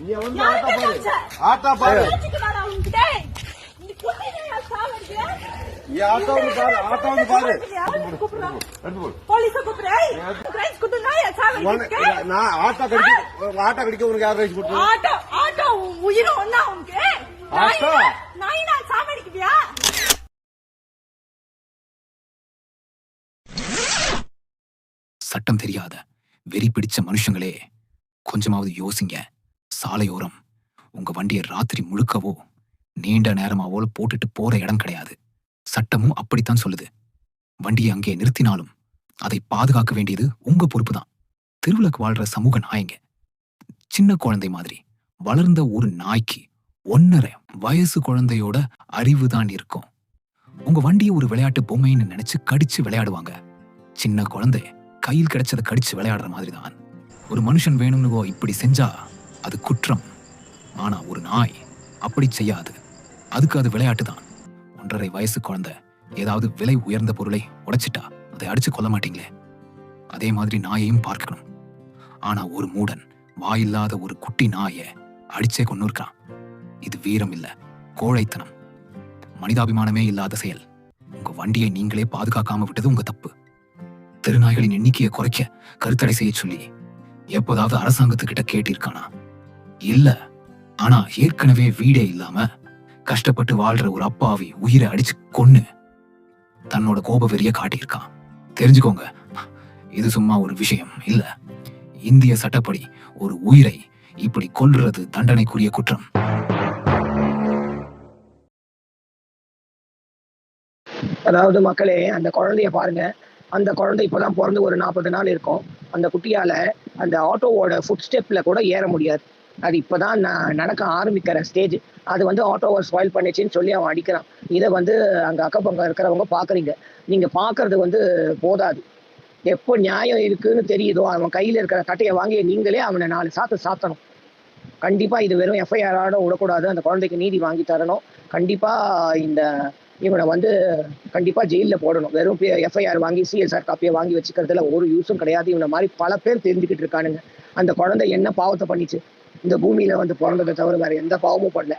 நீ வந்து ஆட்டா பாரு ஆட்டோ வந்து பாரு நான் ஆட்டோ கடிக்க உனக்கு யார் ரைஸ் கொடுத்து ஆட்டோ உயிரும் ஒன்னா உனக்கு ஆட்டோ நாய் நான் சாவடிக்குவியா? சட்டம் தெரியாத வெறி பிடிச்ச மனுஷங்களே, கொஞ்சமாவது யோசிங்க. சாலையோரம் உங்க வண்டியை ராத்திரி முழுக்கவோ நீண்ட நேரமாவோ போட்டுட்டு போற இடம் கிடையாது. சட்டமும் அப்படித்தான் சொல்லுது. வண்டியை அங்கே நிறுத்தினாலும் அதை பாதுகாக்க வேண்டியது உங்க பொறுப்பு தான். தெருவுலக்கு வாழ்ற சமூக நாயங்க சின்ன குழந்தை மாதிரி. வளர்ந்த ஒரு நாய்க்கு 1.5 வயசு குழந்தையோட அறிவு தான் இருக்கும். உங்க வண்டியை ஒரு விளையாட்டு பொம்மைன்னு நினைச்சு கடிச்சு விளையாடுவாங்க. சின்ன குழந்தை கையில் கிடைச்சதை கடிச்சு விளையாடுற மாதிரி தான். ஒரு மனுஷன் வேணும்னு இப்படி செஞ்சா அது குற்றம். ஆனா ஒரு நாய் அப்படி செய்யாது. அதுக்கு அது விளையாட்டு தான். 1.5 வயசு குழந்தை ஏதாவது விலை உயர்ந்த பொருளை உடைச்சிட்டா அதை அடிச்சு கொல்ல மாட்டீங்களே? அதே மாதிரி நாயையும் பார்க்கணும். ஆனா ஒரு மூடன் வாயில்லாத ஒரு குட்டி நாயை அடிச்சே கொண்டு இருக்கான். இது வீரம் இல்ல, கோழைத்தனம், மனிதாபிமானமே இல்லாத செயல். உங்க வண்டியை நீங்களே பாதுகாக்காம விட்டது உங்க தப்பு. தெருநாய்களின் எண்ணிக்கையை குறைக்க கருத்தடை செய்ய சொல்லி எப்போதாவது அரசாங்கத்துக்கிட்ட கேட்டிருக்கானா? இல்ல. ஆனா ஏற்கனவே வீடே இல்லாம கஷ்டப்பட்டு வாழ்ற ஒரு அப்பாவி உயிரை அடிச்சு கொன்னு தன்னோட கோப வெறிய காட்டியிருக்கான். தெரிஞ்சுக்கோங்க, இது சும்மா ஒரு விஷயம் இல்ல. இந்திய சட்டப்படி ஒரு உயிரை இப்படி கொல்றது தண்டனைக்குரிய குற்றம். அதாவது மக்களே, அந்த குழந்தைய பாருங்க. அந்த குழந்தை இப்பதான் பிறந்து ஒரு 40 நாள் இருக்கும். அந்த குட்டியால அந்த ஆட்டோவோட ஃபுட் ஸ்டெப்ல கூட ஏற முடியாது. அது இப்பதான் நடக்க ஆரம்பிக்கிற ஸ்டேஜ். அது வந்து ஆட்டோவை ஸ்பாயில் பண்ணிச்சுன்னு சொல்லி அவன் அடிக்கிறான். இதை வந்து அங்க அக்கப்பக்கம் இருக்கிறவங்க பாக்குறீங்க. நீங்க பாக்குறது வந்து போதாது. எப்போ நியாயம் இருக்குன்னு தெரியுதோ அவன் கையில இருக்கிற கட்டையை வாங்கி நீங்களே அவனை 4 சாத்து சாத்தணும். கண்டிப்பா இது வெறும் எஃப்ஐஆரோட விடக்கூடாது. அந்த குழந்தைக்கு நீதி வாங்கி தரணும். கண்டிப்பா இவனை வந்து கண்டிப்பா ஜெயில போடணும். வெறும் எஃப்ஐஆர் வாங்கி சிஎஸ்ஆர் காப்பியை வாங்கி வச்சுக்கிறதுல ஒரு யூஸும் கிடையாது. இவனை மாதிரி பல பேர் தெரிஞ்சுக்கிட்டு இருக்கானுங்க. அந்த குழந்தை என்ன பாவத்தை பண்ணிச்சு? இந்த பூமியில வந்து பிறந்ததை தவிர வேற எந்த பாவமும் பண்ணல.